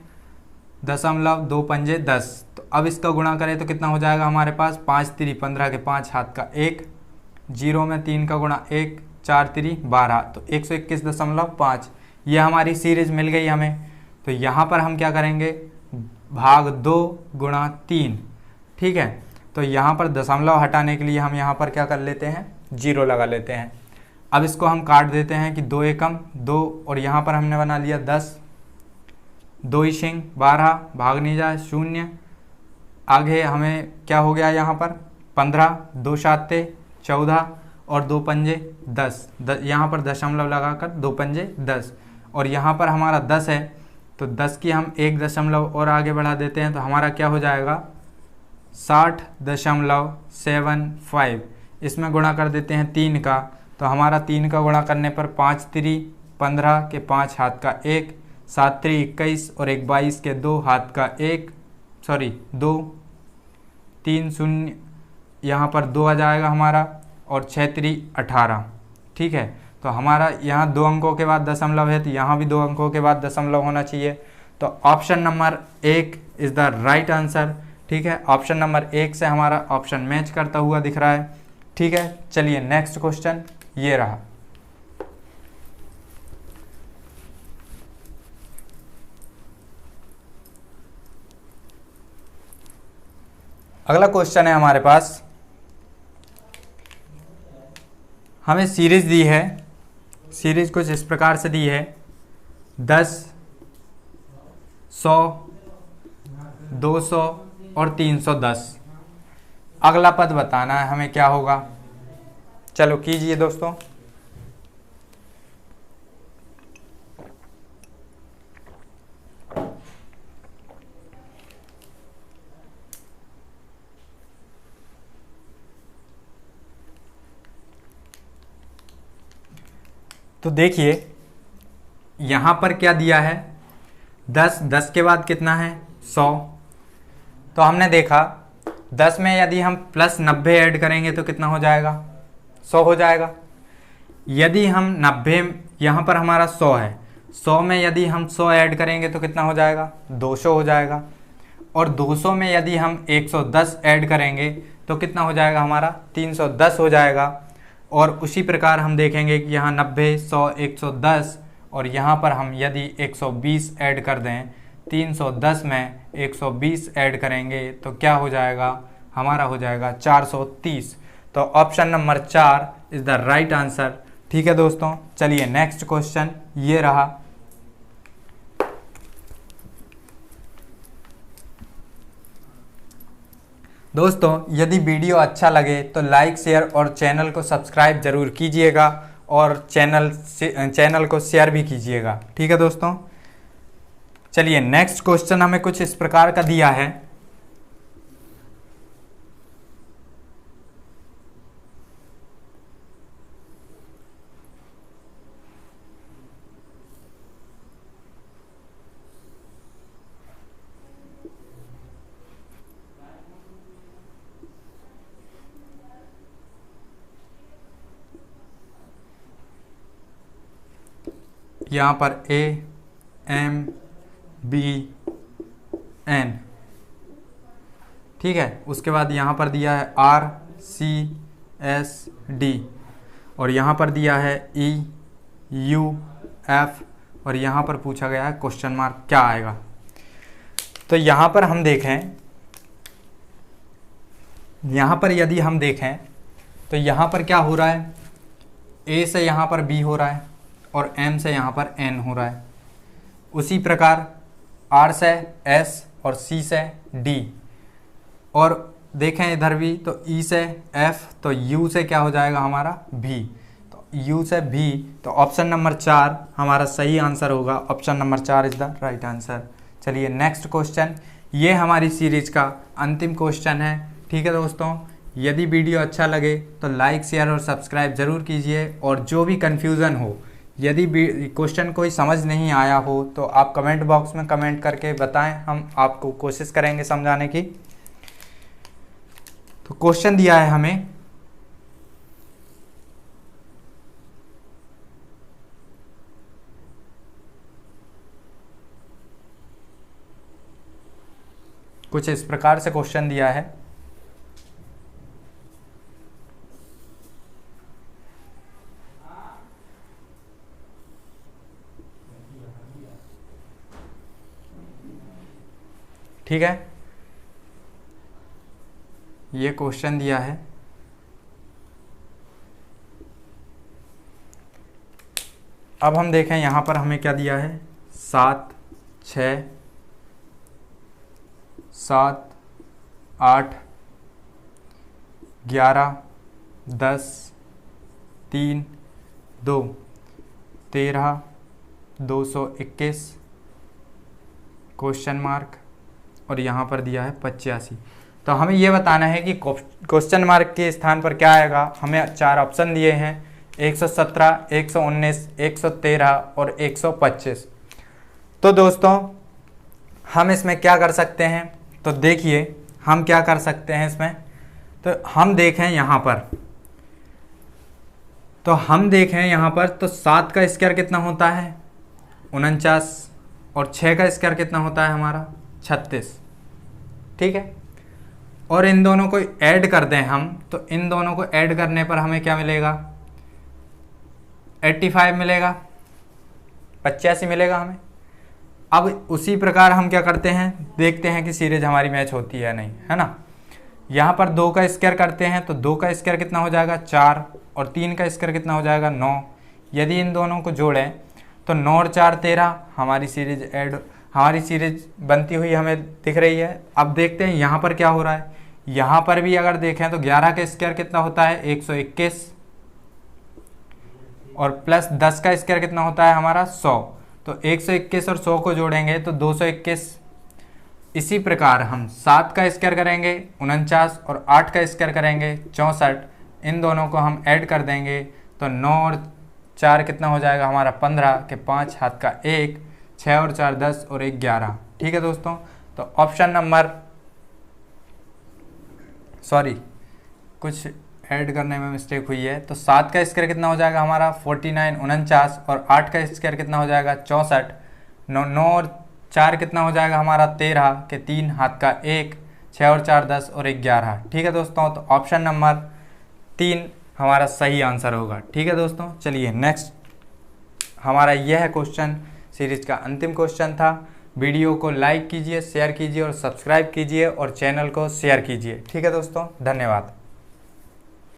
0.2 पंजे 10। तो अब इसका गुणा करें तो कितना हो जाएगा हमारे पास 5 3 15 के 5 हाथ का 1, 0 में 3 का गुणा 1, 4 3 12, तो 121.5। ये हमारी सीरीज मिल गई हमें। तो यहाँ पर हम क्या करेंगे भाग 2 गुणा 3। ठीक है, तो यहाँ पर दशमलव हटाने के लिए हम यहाँ पर क्या कर लेते हैं 0 लगा लेते हैं। अब इसको हम काट देते हैं कि 2 एकम 2 और यहाँ पर हमने बना लिया 10, 2 इशिंग 12, भाग नहीं जाए 0। आगे हमें क्या हो गया यहाँ पर 15, 2 साते 14 और 2 पंजे 10, यहाँ पर दशमलव लगाकर 2 पंजे 10, और यहाँ पर हमारा 10 है तो 10 की हम 1 दशमलव और आगे बढ़ा देते हैं तो हमारा क्या हो जाएगा 60.75। इसमें गुणा कर देते हैं 3 का, तो हमारा 3 का गुणा करने पर 5 3 15 के 5 हाथ का 1, 7 3 21 और 1 22 के 2 हाथ का 1, सॉरी 2, 3 0 यहाँ पर 2 आ जाएगा हमारा, और 6 3 18। ठीक है, तो हमारा यहाँ 2 अंकों के बाद दशमलव है तो यहाँ भी 2 अंकों के बाद दशमलव होना चाहिए। तो option number 1 is the right answer. ठीक है, ऑप्शन नंबर 1 से हमारा ऑप्शन मैच करता हुआ दिख रहा है। ठीक है, चलिए नेक्स्ट क्वेश्चन ये रहा। अगला क्वेश्चन है हमारे पास, हमें सीरीज दी है। सीरीज कुछ इस प्रकार से दी है 10, 100, 200 और 310। अगला पद बताना है हमें क्या होगा। चलो कीजिए दोस्तों। तो देखिए यहाँ पर क्या दिया है 10, 10 के बाद कितना है 100। तो हमने देखा 10 में यदि हम प्लस 90 ऐड करेंगे तो कितना हो जाएगा 100 हो जाएगा। यदि हम 90, यहाँ पर हमारा 100 है, 100 में यदि हम 100 ऐड करेंगे तो कितना हो जाएगा 200 हो जाएगा। और 200 में यदि हम 110 ऐड करेंगे तो कितना हो जाएगा हमारा 310 हो जाएगा। और उसी प्रकार हम देखेंगे कि यहाँ 90, 100, 110 और यहाँ पर हम यदि 120 ऐड कर दें, 310 में 120 ऐड करेंगे तो क्या हो जाएगा हमारा हो जाएगा 430। तो option number 4 is the right answer. ठीक है दोस्तों, चलिए नेक्स्ट क्वेश्चन ये रहा। दोस्तों यदि वीडियो अच्छा लगे तो लाइक शेयर और चैनल को सब्सक्राइब जरूर कीजिएगा और चैनल को शेयर भी कीजिएगा। ठीक है दोस्तों, चलिए नेक्स्ट क्वेश्चन हमें कुछ इस प्रकार का दिया है। यहाँ पर AMBN, ठीक है। उसके बाद यहाँ पर दिया है RCSD और यहाँ पर दिया है EUF और यहाँ पर पूछा गया है क्वेश्चन मार्क क्या आएगा। तो यहाँ पर हम देखें, यहाँ पर यदि हम देखें तो यहाँ पर क्या हो रहा है, A से यहाँ पर B हो रहा है और M से यहाँ पर N हो रहा है। उसी प्रकार R से S और C से D, और देखें इधर भी तो E से F, तो U से क्या हो जाएगा हमारा B, तो U से B, तो ऑप्शन नंबर 4 हमारा सही आंसर होगा। Option number 4 is the right answer. चलिए नेक्स्ट क्वेश्चन, ये हमारी सीरीज का अंतिम क्वेश्चन है। ठीक है दोस्तों, यदि वीडियो अच्छा लगे तो लाइक शेयर और सब्सक्राइब ज़रूर कीजिए, और जो भी कन्फ्यूज़न हो, यदि क्वेश्चन कोई समझ नहीं आया हो तो आप कमेंट बॉक्स में कमेंट करके बताएं, हम आपको कोशिश करेंगे समझाने की। तो क्वेश्चन दिया है हमें कुछ इस प्रकार से क्वेश्चन दिया है। ठीक है, ये क्वेश्चन दिया है। अब हम देखें यहाँ पर हमें क्या दिया है 7, 6 7 8 11 10 3 2 13 221 क्वेश्चन मार्क और यहाँ पर दिया है 85। तो हमें ये बताना है कि क्वेश्चन मार्क के स्थान पर क्या आएगा। हमें 4 ऑप्शन दिए हैं 117, 119, 113 और 125। तो दोस्तों हम इसमें क्या कर सकते हैं, तो देखिए हम क्या कर सकते हैं इसमें। तो हम देखें यहाँ पर, तो 7 का स्क्वायर कितना होता है 49 और 6 का स्क्वायर कितना होता है हमारा 36। ठीक है, और इन दोनों को ऐड कर दें हम, तो इन दोनों को ऐड करने पर हमें क्या मिलेगा 85 मिलेगा, 85 मिलेगा हमें। अब उसी प्रकार हम क्या करते हैं, देखते हैं कि सीरीज हमारी मैच होती है नहीं, है ना। यहाँ पर 2 का स्क्वायर करते हैं तो 2 का स्क्वायर कितना हो जाएगा 4 और 3 का स्क्वायर कितना हो जाएगा 9। यदि इन दोनों को जोड़ें तो 9 और 4 13, हमारी सीरीज बनती हुई हमें दिख रही है। अब देखते हैं यहाँ पर क्या हो रहा है। यहाँ पर भी अगर देखें तो 11 का स्क्वायर कितना होता है 121 और प्लस 10 का स्क्वायर कितना होता है हमारा 100। तो 121 और 100 को जोड़ेंगे तो 221। इसी प्रकार हम 7 का स्क्वायर करेंगे 49 और 8 का स्क्वायर करेंगे 64। इन दोनों को हम ऐड कर देंगे तो 9 और 4 कितना हो जाएगा हमारा 15 के 5 हाथ का 1, 6 और 4 10 और 1 11। ठीक है दोस्तों, तो ऑप्शन नंबर कुछ ऐड करने में मिस्टेक हुई है। तो 7 का स्क्वायर कितना हो जाएगा हमारा 49 49 और 8 का स्क्वायर कितना हो जाएगा 64। 9 और 4 कितना हो जाएगा हमारा 13 के 3 हाथ का 1, 6 और 4 10 और 1 11। ठीक है दोस्तों, तो ऑप्शन नंबर 3 हमारा सही आंसर होगा। ठीक है दोस्तों, चलिए नेक्स्ट हमारा यह क्वेश्चन सीरीज का अंतिम क्वेश्चन था। वीडियो को लाइक कीजिए, शेयर कीजिए और सब्सक्राइब कीजिए और चैनल को शेयर कीजिए। ठीक है दोस्तों, धन्यवाद।